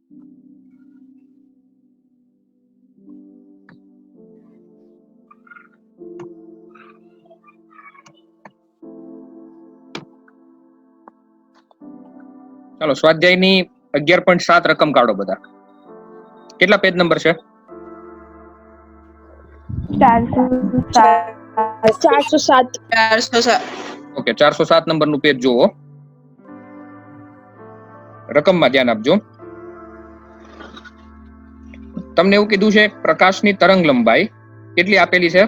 ચાલો સ્વાધ્યાયની 11.7 રકમ કાઢો બધા. કેટલા પેજ નંબર છે? 407. ઓકે, 407 નંબરનું પેજ જુઓ. રકમમાં ધ્યાન આપજો. તમને એવું કીધું છે પ્રકાશની તરંગ લંબાઈ કેટલી આપેલી છે?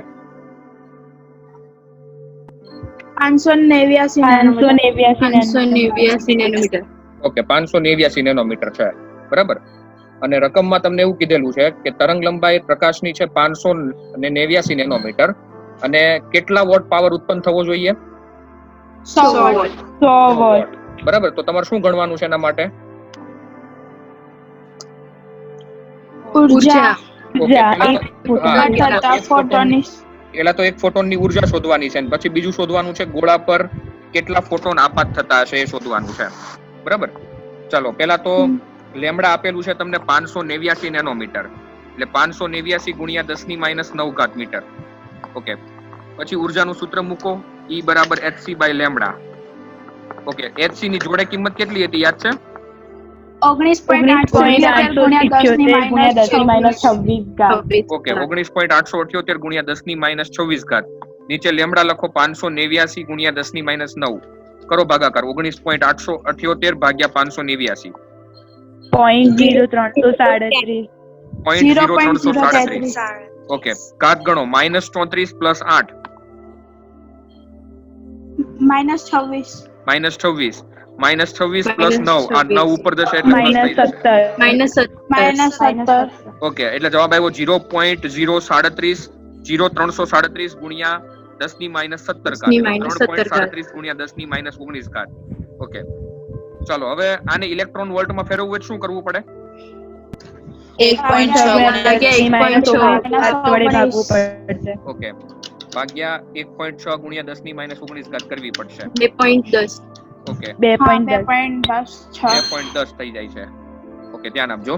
589 નેનોમીટર. ઓકે, 589 નેનોમીટર છે, બરાબર. અને રકમમાં તમને એવું કીધેલું છે કે તરંગ લંબાઈ પ્રકાશની છે 589 નેનોમીટર અને કેટલા વોટ પાવર ઉત્પન્ન થવો જોઈએ? 100 વોટ. બરાબર. તો તમારે શું ગણવાનું છે એના માટે? ઉર્જા. પેલા તો એક ફોટોનની ઉર્જા શોધવાની છે, પછી બીજું શોધવાનું છે ગોળા પર કેટલા ફોટોન આપાત થતા હશે એ શોધવાનું છે, બરાબર. ચાલો, પેલા તો લેમડા આપેલું છે તમને 589 નેનોમીટર, એટલે 589 ગુણ્યા 10⁻⁹ મીટર. ઓકે, પછી ઉર્જાનું સૂત્ર મૂકો, E બરાબર hc by lambda. Okay, hc ની જોડે કિંમત કેટલી હતી યાદ છે? 19.878 ઓકે, 19.878 ગુણ્યા 10⁻26. નીચે લેમડા લખો 589 ગુણ્યા 10⁻9. કરો ભાગાકાર. 19.878 ભાગ્યા 589. 0.0337. ઓકે, ઘાત ગણો. -34 પ્લસ 8 -26 -26 પ્લસ 9. આ 9 ઉપર જશે એટલે પ્લસ થઈ જશે. -17. ઓકે, એટલે જવાબ આવ્યો 0.037 0.337 ગુણ્યા 10⁻17. 3.37 ગુણ્યા 10⁻19. ઓકે, ચાલો હવે આને ઇલેક્ટ્રોન વોલ્ટમાં ફેરવવું હોય શું કરવું પડે? 1.6 ઓકે, ભાગ્યા 1.6 ગુણ્યા 10⁻19 કરવી પડશે. 2.10. ઓકે, 2.10. 2.10 થઈ જાય છે. ઓકે, ધ્યાન આપજો.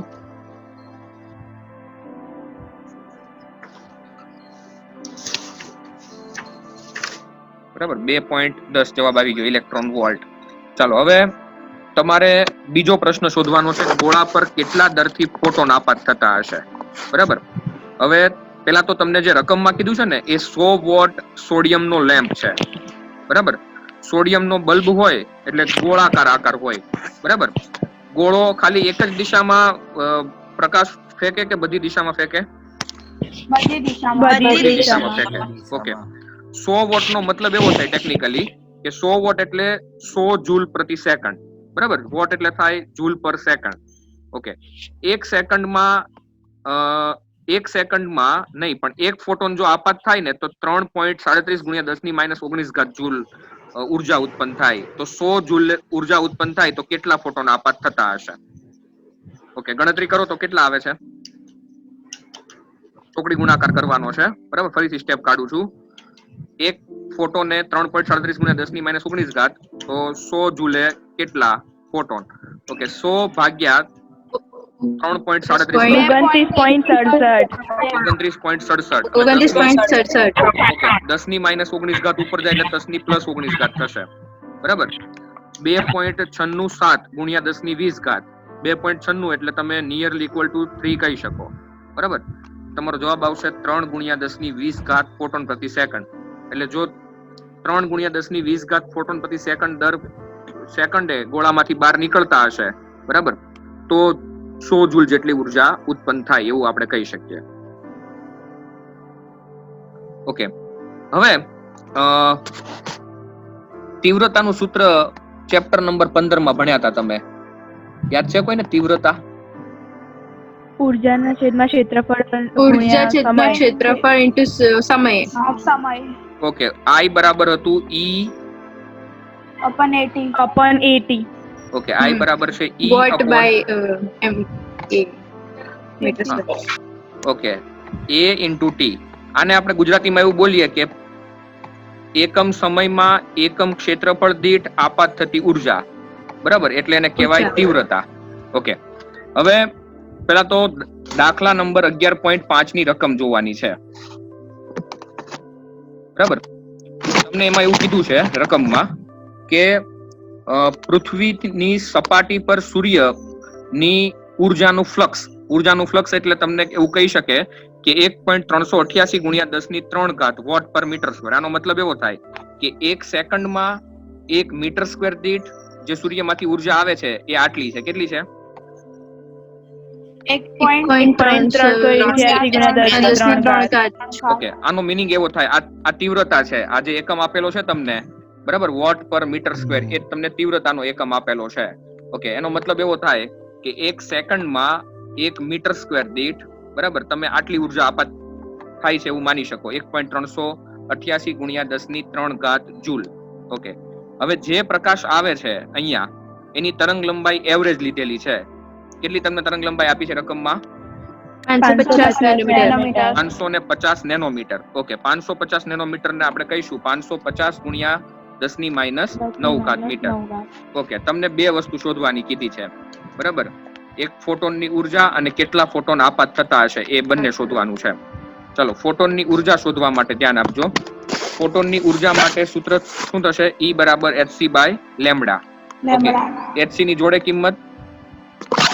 બરાબર, 2.10 જવાબ આવી ગયો ઇલેક્ટ્રોન વોલ્ટ. ચાલો, હવે તમારે બીજો પ્રશ્ન શોધવાનો છે ગોળા પર કેટલા દરથી ફોટોન આપાત થતા હશે, બરાબર. હવે પેલા તો તમને જે રકમમાં કીધું છે ને એ 100 વોટ સોડિયમનો લેમ્પ છે, બરાબર. સોડિયમનો બલ્બ હોય એટલે ગોળાકાર આકાર હોય, બરાબર. ગોળો ખાલી એક જ દિશામાં પ્રકાશ ફેંકે કે બધી દિશામાં ફેંકે? બધી દિશામાં ફેંકે. ઓકે, 100 વોટ નો મતલબ એવો થાય ટેકનિકલી કે 100 વોટ એટલે 100 જૂલ પ્રતિ સેકન્ડ, બરાબર. વોટ એટલે થાય જૂલ પર સેકન્ડ. ઓકે, એક સેકન્ડમાં નહીં પણ એક ફોટોન જો આપાત થાય ને તો 3.37 ગુણ્યા 10⁻19 જૂલ ઉર્જા ઉત્પન્ન થાય. તો 100 જૂલ ઉર્જા ઉત્પન્ન થાય તો કેટલા ફોટોન આપાત થતા હશે? ઓકે, ગણતરી કરો તો કેટલા આવે છે? ચોકડી ગુણાકાર કરવાનો છે, બરાબર. ફરીથી સ્ટેપ કાઢું છું. એક ફોટોને 3.37 ગુણ્યા 10⁻19 તો 100 જૂલે કેટલા ફોટોન? ઓકે, 100 ભાગ્યા 3.37 10⁻19 ઉપર જાય એટલે 10⁻19 થશે, બરાબર. 2.967 ગુણ્યા 10⁻20 2.96 એટલે તમે નિયરલી ઇક્વલ ટુ 3 કહી શકો, બરાબર. તમારો જવાબ આવશે 3 ગુણ્યા 10⁻20 ફોટોન પ્રતિ સેકન્ડ. એટલે જો 3 ગુણ્યા 10⁻20 ફોટોન પ્રતિ સેકન્ડ દર સેકન્ડે ગોળામાંથી બહાર નીકળતા હશે, બરાબર, તો 100 જૂલ જેટલી ઉર્જા ઉત્પન્ન થાય એવું આપણે કહી શકીએ. ઓકે, હવે તીવ્રતાનું સૂત્ર ચેપ્ટર નંબર 15 માં ભણ્યા હતા તમે, યાદ છે કોઈને? તીવ્રતા ઊર્જાના છેદમાં ક્ષેત્રફળ ઇન્ટુ સમય. ઓકે, I બરાબર હતું E upon 80. ઓકે, I બરાબર છે E watt by m a metre. Okay, A into T. આને આપણે ગુજરાતીમાં એવું બોલીએ કે એકમ સમયમાં એકમ ક્ષેત્રફળ દીઠ આપાત થતી ઉર્જા, બરાબર. એટલે એને કહેવાય તીવ્રતા. ઓકે, હવે પેલા તો દાખલા નંબર 11.5 ની રકમ જોવાની છે, બરાબર. તમને એમાં એવું કીધું છે રકમમાં કે પૃથ્વીની સપાટી પર સૂર્યની ઉર્જાનું ફ્લક્સ એટલે તમને એવું કહી શકે કે 1.388 ગુણ્યા 10³ વોટ પર મીટર સ્ક્વેર. આનો મતલબ એવો થાય કે 1 સેકન્ડમાં 1 મીટર સ્ક્વેર દીઠ જે સૂર્યમાંથી ઉર્જા આવે છે એ આટલી છે. કેટલી છે? 1.383 ઓકે, આનો મીનિંગ એવો થાય, આ તીવ્રતા છે, આ જે એકમ આપેલો છે તમને, બરાબર, વોટ પર મીટર સ્ક્વેર, એ તમને તીવ્રતાનો એકમ આપેલો છે. ઓકે, એનો મતલબ એવો થાય કે 1 સેકન્ડમાં 1 મીટર સ્ક્વેર દીઠ, બરાબર, તમે આટલી ઉર્જા આપાત થાય છે એવું માની શકો. 1.388 ગુણ્યા 10³ જૂલ. ઓકે, હવે જે પ્રકાશ આવે છે અહીંયા, એની તરંગ લંબાઈ એવરેજ લીધેલી છે. કેટલી તમને તરંગ લંબાઈ આપી છે રકમમાં? 550 નેનોમીટર. ઓકે, 550 નેનોમીટર ને આપણે કહીશું 550 ગુણ્યા 10⁻⁹ મીટર. ઓકે, તમને બે વસ્તુ શોધવાની કીધી છે, બરાબર. એક ફોટોનની ઉર્જા અને કેટલા ફોટોન આપાત થતા હશે એ બંને શોધવાનું છે. ચલો, ફોટોનની ઉર્જા શોધવા માટે ધ્યાન આપજો. ફોટોનની ઉર્જા માટે સૂત્ર શું થશે? E બરાબર hc/લેમ્બડા. ઓકે, hc ની જોડે કિંમત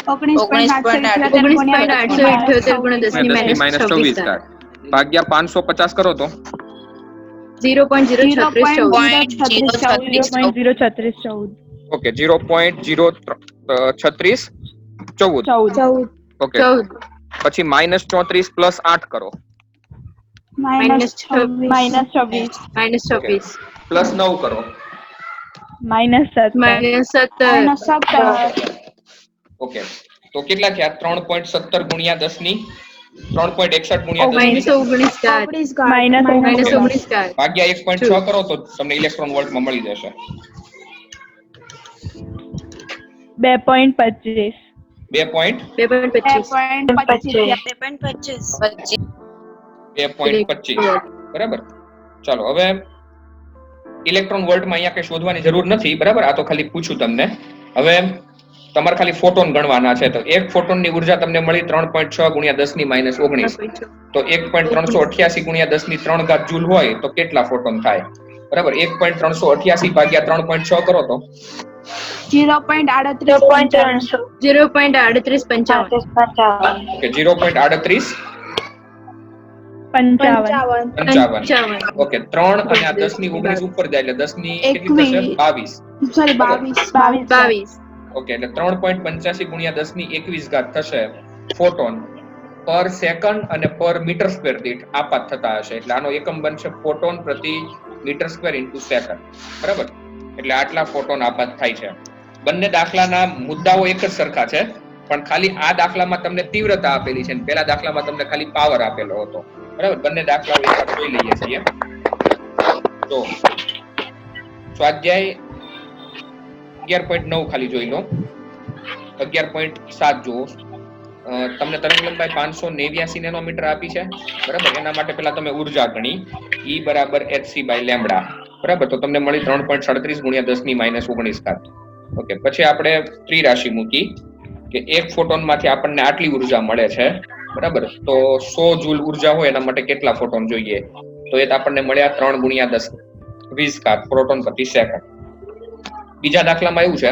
19.878 ભાગ્યા 550 કરો તો 0.03614. ઓકે, 0.03614. ઓકે, પછી -34 + 8 કરો, -26 +9 કરો, -17 ઓકે, તો કેટલા થયા? 3.17 ગુણ્યા 3.61 ગુણ્યા -19 ભાગ્યા 1.6 કરો તો તમને ઇલેક્ટ્રોન વોલ્ટમાં મળી જશે. 2.25. 2.25, બરાબર. ચાલો, હવે ઇલેક્ટ્રોન વોલ્ટમાં અહીંયા કઈ શોધવાની જરૂર નથી, બરાબર. આ તો ખાલી પૂછું તમને. હવે તમારે ખાલી ફોટોન ગણવાના છે. તો એક ફોટોનની ઉર્જા તમને મળી 3.6 ગુણ્યા 10⁻⁹. તો 1.388 ગુણ્યા 10³ જૂલ હોય તો કેટલા ફોટોન થાય? બરાબર, 1.388 ભાગ્યા 3.6 કરો તો 0.3855. ઓકે, 0.3855. ઓકે, 3 અને આ 10⁻⁹ ઉપર જાય એટલે 10 કેટલી થશે? 22. ઓકે, એટલે 3.85 ગુણ્યા 10⁻21 થશે ફોટોન પર સેકન્ડ અને પર મીટર સ્ક્વેર દીઠ આપાત થતા હશે. એટલે આનો એકમ બનશે ફોટોન પ્રતિ મીટર સ્ક્વેર ઇન્ટુ સેકન્ડ, બરાબર. એટલે આટલા ફોટોન આપાત થાય છે. બંને દાખલાના મુદ્દાઓ એક જ સરખા છે, પણ ખાલી આ દાખલામાં તમને તીવ્રતા આપેલી છે અને પેલા દાખલામાં તમને ખાલી પાવર આપેલો હતો, બરાબર. બંને દાખલાઓ એકવાર જોઈ લઈએ છીએ. તો સ્વાધ્યાય 11.9 ખાલી જોઈ લો. 11.7 જુઓ. તમને તરંગ લંબાઈ 589 નેનોમીટર આપી છે, બરાબર. એના માટે પેલા તમે ઉર્જા ગણી, E બરાબર hc/લેમ્બડા, બરાબર. તો તમને મળી 3.37 ગુણ્યા 10⁻⁹. ઓકે, પછી આપણે ત્રિરાશિ મૂકી કે એક ફોટોનમાંથી આપણને આટલી ઉર્જા મળે છે, બરાબર. તો 100 જૂલ ઉર્જા હોય એના માટે કેટલા ફોટોન જોઈએ? તો એ આપણને મળ્યા 3 ગુણ્યા 10⁻20 પ્રોટોન પ્રતિ સેકન્ડ. બીજા દાખલામાં એવું છે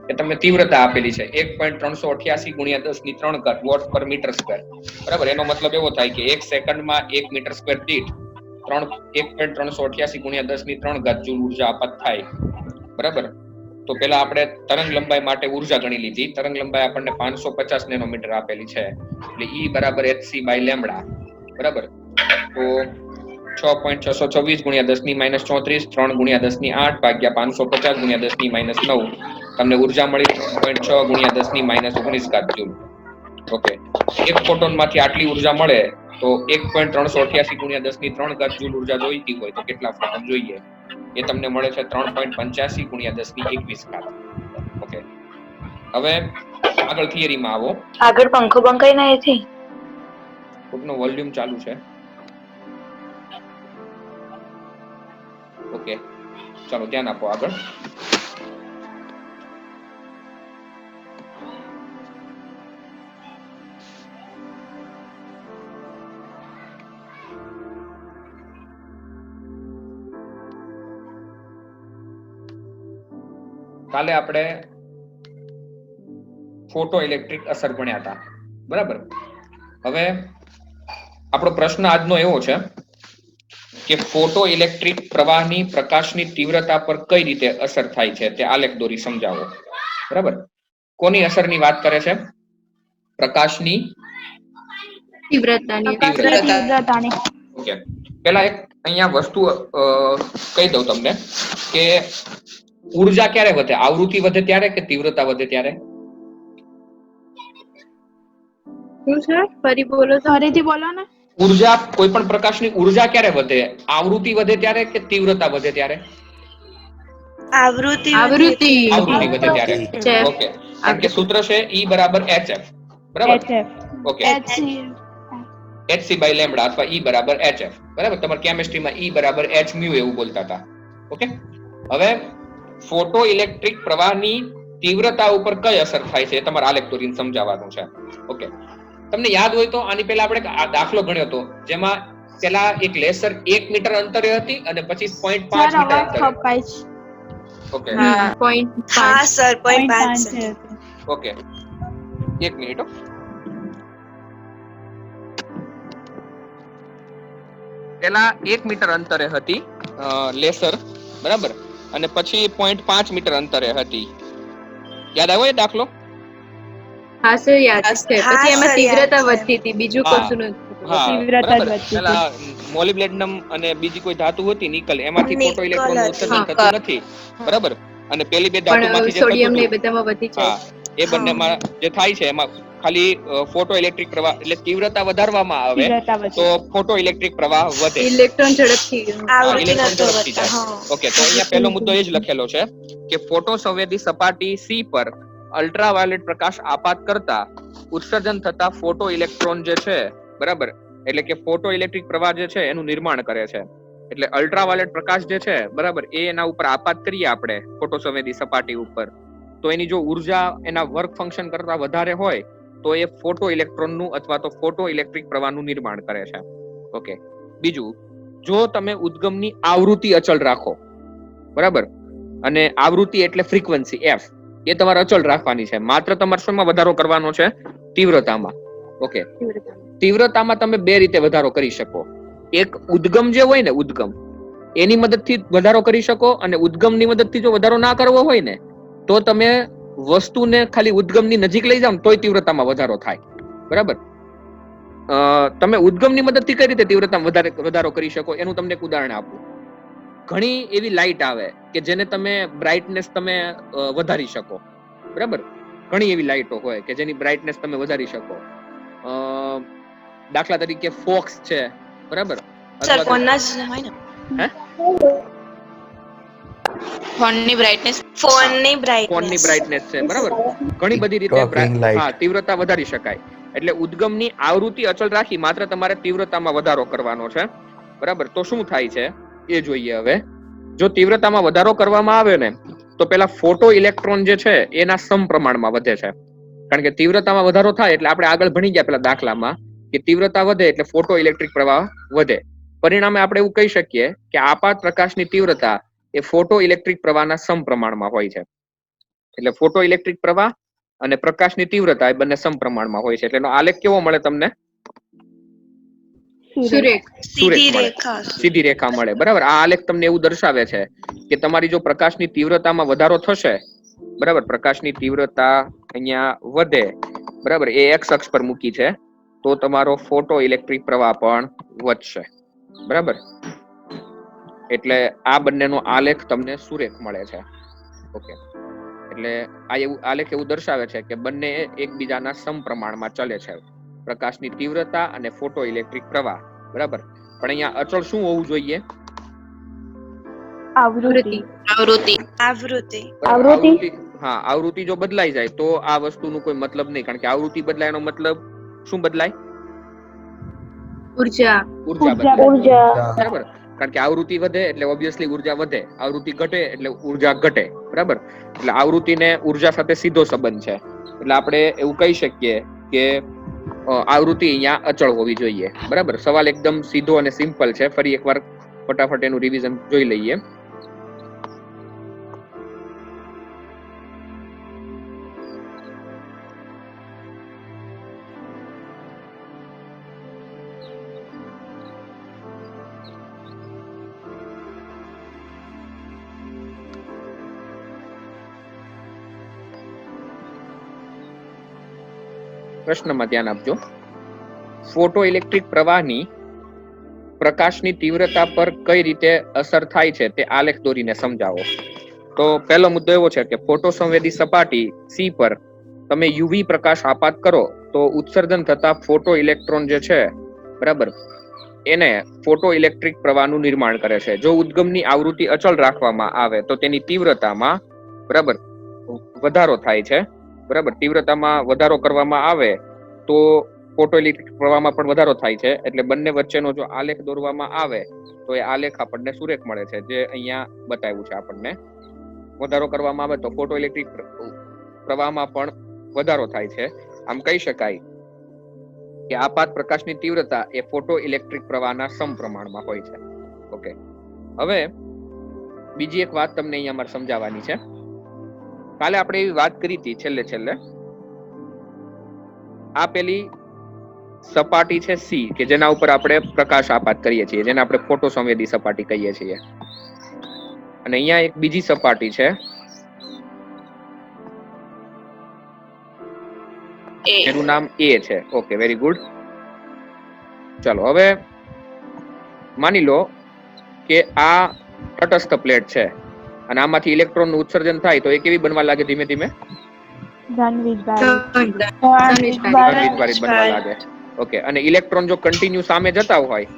કે તમને તીવ્રતા આપેલી છે 1.388 ગુણ્યા 10³ વોટ પર મીટર સ્ક્વેર, બરાબર. એનો મતલબ એવો થાય કે 1 સેકન્ડમાં 1 મીટર સ્ક્વેર દીઠ 1.388 ગુણ્યા 10³ જૂલ ઉર્જા આપાત થાય, બરાબર. તો પેલા આપણે તરંગ લંબાઈ માટે ઉર્જા ગણી લીધી. તરંગ લંબાઈ આપણને 550 નેનોમીટર આપેલી છે, એટલે E બરાબર hc/લેમ્બડા, બરાબર. તો 6.626 ગુણ્યા 10⁻34 3 ગુણ્યા 10⁸ ભાગ્યા 550 ગુણ્યા 10⁻9 તમને ઉર્જા મળી 3.6 ગુણ્યા 10⁻19 જૂલ. ઓકે, એક ફોટોન માંથી આટલી ઉર્જા મળે તો 1.388 ગુણ્યા 10⁻³ જૂલ ઉર્જા જોઈતી હોય તો કેટલા ફોટોન જોઈએ? એ તમને મળે છે 3.85 ગુણ્યા 10⁻21. ઓકે, હવે આગળ થિયરીમાં આવો. આગળ પંખો બંકાઈ નથી. કોકનો વોલ્યુમ ચાલુ છે. ઓકે, ચાલો ધ્યાન આપો આગળ. કાલે આપણે ફોટો ઇલેક્ટ્રિક અસર ભણ્યા હતા, બરાબર. હવે આપણો પ્રશ્ન આજનો એવો છે કે ફોટો ઇલેક્ટ્રિક પ્રવાહની પ્રકાશની તીવ્રતા પર કઈ રીતે અસર થાય છે તે આલેખ દોરી સમજાવો. બરાબર. કોની અસરની વાત કરે છે? પ્રકાશની તીવ્રતાની. ઓકે. પહેલા એક અહીંયા વસ્તુ કહી દઉં તમને કે ઉર્જા ક્યારે વધે? આવૃત્તિ વધે ત્યારે કે તીવ્રતા વધે ત્યારે? શું સર ફરી બોલો, ફરીથી બોલો ને. ઉર્જા, કોઈ પણ પ્રકાશની ઉર્જા ક્યારે વધે? આવૃત્તિ વધે ત્યારે કે તીવ્રતા વધે ત્યારે? આવૃત્તિ વધે ત્યારે. ઓકે. કારણ કે સૂત્ર છે E બરાબર HF, બરાબર? ઓકે. hc by લેમ્બડા અથવા E બરાબર HF, બરાબર? તમારે કેમિસ્ટ્રીમાં E બરાબર h mu એવું બોલતા હતા. ઓકે. હવે ફોટો ઇલેક્ટ્રિક પ્રવાહની તીવ્રતા ઉપર કઈ અસર થાય છે એ તમારે આલેખ દોરીને સમજાવવાનું છે. ઓકે. તમને યાદ હોય તો આની પહેલા આપણે દાખલો ગણ્યો હતો જેમાં પેલા એક લેસર 1 મીટર અંતરે હતી અને પછી 0.5 મીટર અંતરે. ઓકે. હા સર 0.5. ઓકે. 1 મિનિટ. પેલા 1 મીટર અંતરે હતી લેસર, બરાબર, અને પછી 0.5 મીટર અંતરે હતી. યાદ આવ્યો એ દાખલો? હા સર યાદ છે. પછી એમાં તીવ્રતા વધતી હતી, બીજું કશું નહોતું. હા, બરાબર. પેલા મોલિબ્ડેનમ અને બીજી કોઈ ધાતુ હતી નિકલ, એમાંથી ફોટો ઇલેક્ટ્રોન ઉત્સર્જન થતું નથી, બરાબર. અને પેલી બે ધાતુમાંથી જે સોડિયમ ને બધામાં વધી જાય. એ બંનેમાં જે થાય છે એમાં ખાલી ફોટો ઇલેક્ટ્રિક પ્રવાહ એટલે તીવ્રતા વધારવામાં આવે તો ફોટો ઇલેક્ટ્રિક પ્રવાહ વધે, ઇલેક્ટ્રોન ઝડપથી જાય. ઓકે. તો અહીંયા પહેલો મુદ્દો એ જ લખેલો છે કે ફોટો સંવેદી સપાટી C પર અલ્ટ્રાવાયોલેટ પ્રકાશ આપાત કરતા ઉત્સર્જન થતા ફોટો ઇલેક્ટ્રોન જે છે, બરાબર, એટલે કે ફોટો ઇલેક્ટ્રિક પ્રવાહ જે છે એનું નિર્માણ કરે છે. એટલે અલ્ટ્રાવાયોલેટ પ્રકાશ જે છે, બરાબર, એ એના ઉપર આપાત કરીએ આપણે ફોટો સંવેદી સપાટી ઉપર, તો એની જો ઉર્જા એના વર્ક ફંક્શન કરતા વધારે હોય તો એ ફોટો ઇલેક્ટ્રોનનું અથવા તો ફોટો ઇલેક્ટ્રિક પ્રવાહનું નિર્માણ કરે છે. ઓકે. બીજું, જો તમે ઉદ્ગમની આવૃત્તિ અચળ રાખો, બરાબર, અને આવૃત્તિ એટલે ફ્રીક્વન્સી f, એ તમારે અચળ રાખવાની છે. માત્ર તમારે શેમાં વધારો કરવાનો છે? તીવ્રતામાં. ઓકે. તીવ્રતામાં તમે બે રીતે વધારો કરી શકો. એક ઉદ્ગમ જે હોય ને, ઉદ્ગમ, એની મદદથી વધારો કરી શકો, અને ઉદ્ગમની મદદથી જો વધારો ના કરવો હોય ને તો તમે વસ્તુને ખાલી ઉદ્ગમની નજીક લઈ જાઓ તોય તીવ્રતામાં વધારો થાય, બરાબર. તમે ઉદ્ગમની મદદથી કઈ રીતે તીવ્રતામાં વધારો કરી શકો એનું તમને એક ઉદાહરણ આપું. ઘણી એવી લાઈટ આવે કે જેને તમે બ્રાઇટનેસ તમે વધારી શકો, બરાબર. ઘણી એવી લાઈટો હોય કે જેની બ્રાઇટનેસ તમે વધારી શકો. દાખલા તરીકે ફોક્સ છે, બરાબર. ફોનની બ્રાઇટનેસ છે, બરાબર. ઘણી બધી રીતે તીવ્રતા વધારી શકાય. એટલે ઉદ્ગમની આવૃત્તિ અચળ રાખી માત્ર તમારે તીવ્રતામાં વધારો કરવાનો છે, બરાબર. તો શું થાય છે એ જોઈએ. હવે જો તીવ્રતામાં વધારો કરવામાં આવે ને તો પેલા ફોટો ઇલેક્ટ્રોન જે છે એના સમપ્રમાણમાં વધે છે. કારણ કે તીવ્રતામાં વધારો થાય એટલે આપણે આગળ ભણી ગયા પેલા દાખલામાં કે તીવ્રતા વધે એટલે ફોટો ઇલેક્ટ્રિક પ્રવાહ વધે. પરિણામે આપણે એવું કહી શકીએ કે આપાત પ્રકાશની તીવ્રતા એ ફોટો ઇલેક્ટ્રિક પ્રવાહના સમપ્રમાણમાં હોય છે. એટલે ફોટો ઇલેક્ટ્રિક પ્રવાહ અને પ્રકાશની તીવ્રતા એ બંને સમપ્રમાણમાં હોય છે. એટલે એનો આલેખ કેવો મળે તમને? સીધી રેખા મળે, બરાબર. આ આલેખ તમને એવું દર્શાવે છે કે તમારી જો પ્રકાશની તીવ્રતામાં વધારો થશે, બરાબર, પ્રકાશની તીવ્રતા અહીંયા વધે, બરાબર, એ x અક્ષ પર મૂકી છે, તો તમારો ફોટો ઇલેક્ટ્રિક પ્રવાહ પણ વધશે, બરાબર. એટલે આ બંનેનો આલેખ તમને સુરેખ મળે છે. ઓકે. એટલે આ એવું આલેખ એવું દર્શાવે છે કે બંને એકબીજાના સમપ્રમાણમાં ચાલે છે, પ્રકાશની તીવ્રતા અને ફોટો ઇલેક્ટ્રિક પ્રવાહ, બરાબર. પણ અહીંયા અચળ શું હોવું જોઈએ? આવૃત્તિ. હા, આવૃત્તિ જો બદલાઈ જાય તો આ વસ્તુનો કોઈ મતલબ નહીં. કારણ કે આવૃત્તિ બદલાય એનો મતલબ શું બદલાય? ઉર્જા બદલાય, બરાબર. કારણ કે આવૃત્તિ વધે એટલે ઓબ્વિયસલી ઉર્જા વધે, આવૃત્તિ ઘટે એટલે ઉર્જા ઘટે, બરાબર. એટલે આવૃત્તિ ને ઉર્જા સાથે સીધો સંબંધ છે. એટલે આપણે એવું કહી શકીએ કે આવૃત્તિ અહીંયા અચળ હોવી જોઈએ, બરાબર. સવાલ એકદમ સીધો અને સિમ્પલ છે. ફરી એકવાર ફટાફટ એનું રિવિઝન જોઈ લઈએ. પ્રશ્નમાં ધ્યાન આપજો. ફોટો ઇલેક્ટ્રિક પ્રવાહની પ્રકાશની તીવ્રતા પર કઈ રીતે અસર થાય છે તે આલેખ દોરીને સમજાવો. તો પહેલો મુદ્દો એવો છે કે ફોટો સંવેદી સપાટી સી પર તમે યુવી પ્રકાશ આપાત કરો તો ઉત્સર્જન થતા ફોટો ઇલેક્ટ્રોન જે છે, બરાબર, એને ફોટો ઇલેક્ટ્રિક પ્રવાહનું નિર્માણ કરે છે. જો ઉદ્ગમની આવૃત્તિ અચળ રાખવામાં આવે તો તેની તીવ્રતામાં, બરાબર, વધારો થાય છે. બરાબર, તીવ્રતામાં વધારો કરવામાં આવે તો ફોટો ઇલેક્ટ્રિક પ્રવાહમાં પણ વધારો થાય છે. એટલે બંને વચ્ચેનો જો આલેખ દોરવામાં આવે તો એ આલેખ આપણને સુરેખ મળે છે, જે અહીંયા બતાવ્યું છે આપણને. વધારો કરવામાં આવે તો ફોટો ઇલેક્ટ્રિક પ્રવાહમાં પણ વધારો થાય છે. આમ કહી શકાય કે આપાત પ્રકાશની તીવ્રતા એ ફોટો ઇલેક્ટ્રિક પ્રવાહના સમપ્રમાણમાં હોય છે. ઓકે, હવે બીજી એક વાત તમને અહીંયા મારે સમજાવવાની છે. કાલે આપણે એવી વાત કરી હતી છેલ્લે આ પેલી સપાટી છે સી, કે જેના ઉપર આપણે પ્રકાશ આપાત કરીએ છીએ, જેને આપણે ફોટો સંવેદી સપાટી કહીએ છીએ. અને અહીંયા એક બીજી સપાટી છે, એનું નામ એ છે. Okay, very good. ચાલો, હવે માની લો કે આ તટસ્થ પ્લેટ છે અને આમાંથી ઇલેક્ટ્રોન નું ઉત્સર્જન થાય તો એ કેવી બનવા લાગે? ધીમે ધીમે ઘનવીજભારિત બનવા લાગે. ઓકે, અને ઇલેક્ટ્રોન જો કન્ટિન્યુ સામે જતા હોય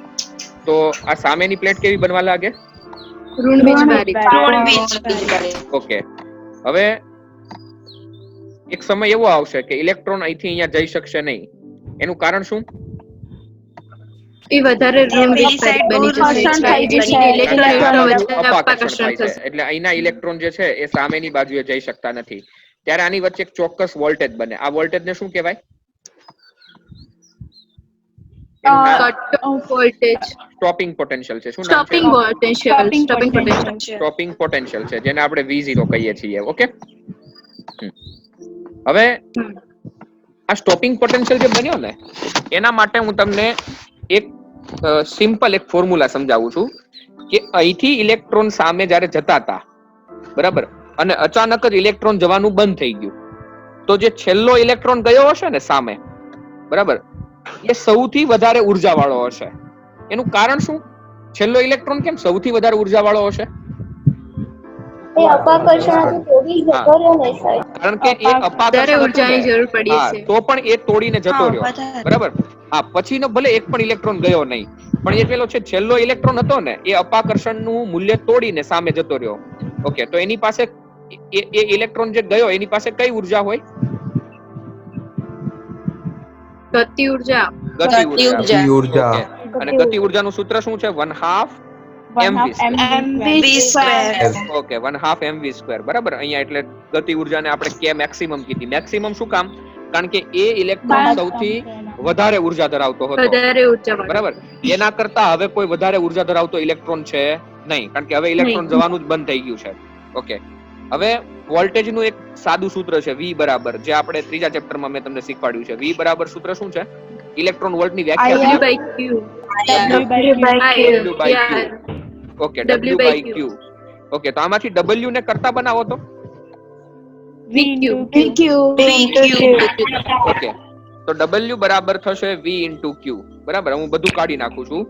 તો આ સામેની પ્લેટ કેવી બનવા લાગે? ઓકે, હવે એક સમય એવો આવશે કે ઇલેક્ટ્રોન અહીંથી અહીંયા જઈ શકશે નહીં. એનું કારણ શું? એ વધારે ઋણવિજભારિત બની જશે, અપાકર્ષણ થાય છે. એટલે અહીંના ઇલેક્ટ્રોન જે છે એ સામેની બાજુએ જઈ શકતા નથી. ત્યારે આની વચ્ચે એક ચોક્કસ વોલ્ટેજ બને. આ વોલ્ટેજને શું કહેવાય? સ્ટોપિંગ પોટેન્શિયલ છે. શું નામ છે? સ્ટોપિંગ પોટેન્શિયલ છે, જેને આપણે V0 કહીએ છીએ. ઓકે, હવે આ સ્ટોપિંગ પોટેન્શિયલ જે બન્યો ને, એના માટે હું તમને એક સિમ્પલ એક ફોર્મ્યુલા સમજાવું છું કે અહીંથી ઇલેક્ટ્રોન સામે જ્યારે જતા હતા, બરાબર, અને અચાનક જ ઇલેક્ટ્રોન જવાનું બંધ થઈ ગયું, તો જે છેલ્લો ઇલેક્ટ્રોન ગયો હશે ને સામે, બરાબર, એ સૌથી વધારે ઉર્જા વાળો હશે. એનું કારણ શું? છેલ્લો ઇલેક્ટ્રોન કેમ સૌથી વધારે ઉર્જા વાળો હશે? કારણ કે એ અપાકર્ષણ ઉર્જાની જરૂર પડી છે, તો પણ એ તોડીને જતો રહ્યો. બરાબર, હા, પછીનો ભલે એક પણ ઇલેક્ટ્રોન ગયો નહીં, પણ એ પેલો છે છેલ્લો ઇલેક્ટ્રોન હતો ને, એ અપાકર્ષણનું મૂલ્ય તોડીને સામે જતો રહ્યો. ઓકે, તો એની પાસે એ ઇલેક્ટ્રોન જે ગયો એની પાસે કઈ ઉર્જા હોય? ગતિ ઉર્જા. અને ગતિ ઉર્જાનું સૂત્ર શું છે? 1/2 mv². Okay, 1/2 mv². બરાબર, અહીંયા એટલે ગતિ ઉર્જાને આપણે કે મેક્સિમમ કીધી. મેક્સિમમ શું કામ? કારણ કે એ ઇલેક્ટ્રોન સૌથી વધારે ઉર્જા ધરાવતો હતો. બરાબર, એના કરતા હવે કોઈ વધારે ઉર્જા ધરાવતો ઇલેક્ટ્રોન છે નહીં, કારણ કે હવે ઇલેક્ટ્રોન જવાનું જ બંધ થઈ ગયું છે. ઓકે, હવે વોલ્ટેજ નું એક સાદું સૂત્ર છે, V બરાબર, જે આપણે ત્રીજા ચેપ્ટરમાં મેં તમને શીખવાડ્યું છે. V બરાબર સૂત્ર શું છે? ઇલેક્ટ્રોન વોલ્ટ ની વ્યાખ્યા છે ઓકે, W/Q. ઓકે, તો આમાંથી W ને કરતા બનાવો તો ઓકે, તો W બરાબર થશે V into Q. બરાબર, હું બધું કાઢી નાખું છું,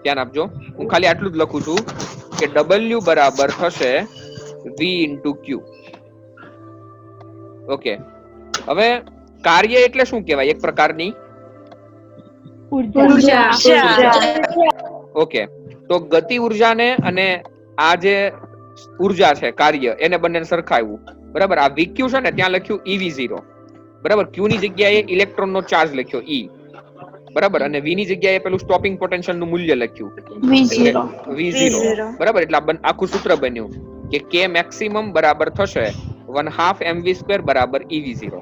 ધ્યાન આપજો. હું ખાલી આટલું જ લખું છું કે W બરાબર થશે V into Q. ઓકે, હવે કાર્ય એટલે શું કહેવાય? એક પ્રકારની ઓકે, તો ગતિ ઉર્જાને અને આ જે ઉર્જા છે કાર્ય, એને બંનેને સરખાવ્યું. બરાબર, આ VQ છે ને, ત્યાં લખ્યું EV0. બરાબર, Q ની જગ્યાએ ઇલેક્ટ્રોન નો ચાર્જ લખ્યો E. બરાબર, અને V ની જગ્યાએ પેલું સ્ટોપિંગ પોટેન્શિયલ નું મૂલ્ય લખ્યું V0. બરાબર, એટલે આખું સૂત્ર બન્યું કે K મેક્સિમમ બરાબર થશે 1/2 mv² બરાબર EV0.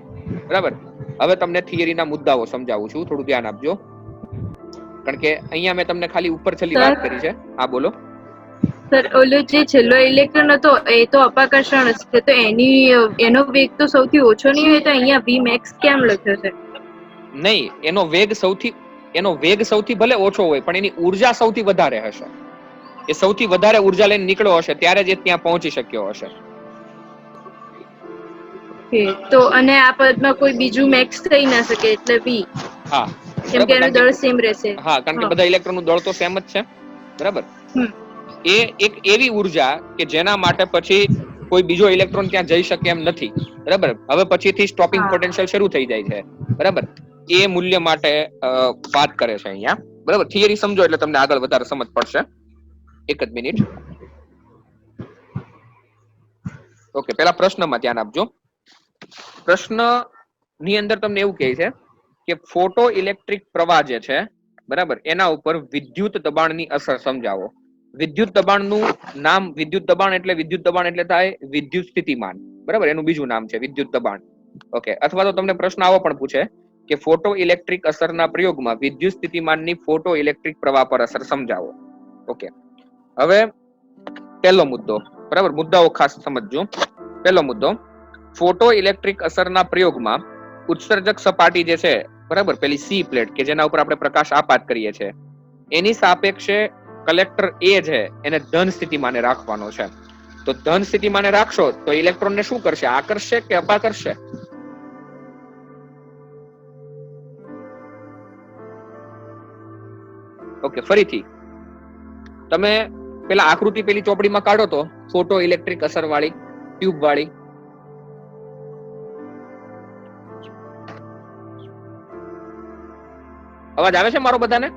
બરાબર, હવે તમને થિયરીના મુદ્દાઓ સમજાવું છું, થોડું ધ્યાન આપજો, કારણ કે અહીંયા મેં તમને ખાલી ઉપર છેલ્લી વાત કરી છે. હા, બોલો સર. ઓલો જે છેલ્લો ઇલેક્ટ્રોન હતો એ તો અપાકર્ષણ છે, તો એનો વેગ તો સૌથી ઓછો નહીં હોય, તો અહીંયા V max કેમ લખ્યો છે? નહીં, એનો વેગ સૌથી ભલે ઓછો હોય, પણ એની ઉર્જા સૌથી વધારે હશે. એ સૌથી વધારે ઉર્જા લઈને નીકળ્યો હશે ત્યારે જ ત્યાં પહોંચી શક્યો હશે. ઓકે તો અને આ પદમાં કોઈ બીજું મેક્સ થઈ ના શકે એટલે બી, હા કેમ કે એનું દળ સેમ રહેશે. હા, કારણ કે બધા ઇલેક્ટ્રોનનું દળ તો સેમ જ છે, બરાબર. હમ. એ એક એવી ઉર્જા કે જેના માટે પછી કોઈ બીજો ઇલેક્ટ્રોન ત્યાં જઈ શકે એમ નથી, બરાબર. હવે પછીથી સ્ટોપિંગ હા. પોટેન્શિયલ શરૂ થઈ જાય છે, બરાબર. એ મૂલ્ય માટે વાત કરે છે અહીંયા, બરાબર. થિયરી સમજો એટલે તમને આગળ વધારે સમજ પડશે. એક જ મિનિટ. ઓકે, પેલા પ્રશ્નમાં ધ્યાન આપજો. પ્રશ્ન ની અંદર તમને એવું કહે છે કે ફોટો ઇલેક્ટ્રિક પ્રવાહ જે છે, બરાબર, એના ઉપર વિદ્યુત દબાણની અસર સમજાવો. વિદ્યુત દબાણનું નામ, વિદ્યુત દબાણ એટલે થાય વિદ્યુત સ્થિતિમાન, બરાબર. એનું બીજું નામ છે વિદ્યુત દબાણ. ઓકે. અથવા તો તમને પ્રશ્ન આવો પણ પૂછે કે ફોટો ઇલેક્ટ્રિક અસરના પ્રયોગમાં વિદ્યુત સ્થિતિમાનની ફોટો ઇલેક્ટ્રિક પ્રવાહ પર અસર સમજાવો. ઓકે. હવે પહેલો મુદ્દો, બરાબર, મુદ્દાઓ ખાસ સમજજો. પહેલો મુદ્દો, ફોટો ઇલેક્ટ્રિક અસરના પ્રયોગમાં ઉત્સર્જક સપાટી જે છે, બરાબર, પેલી સી પ્લેટ કે જેના ઉપર આપણે પ્રકાશ આપાત કરીએ છીએ, એની સાપેક્ષે કલેક્ટર એ છે એને ધન સ્થિતિમાને રાખવાનો છે. તો ધન સ્થિતિમાને રાખશો તો ઇલેક્ટ્રોનને શું કરશે? આકર્ષશે કે અપાકર્ષશે? ઓકે, ફરીથી તમે પેલા આકૃતિ પેલી ચોપડીમાં કાઢો તો, ફોટો ઇલેક્ટ્રિક અસર વાળી, ટ્યુબ વાળી. અવાજ આવે છે મારો બધાને?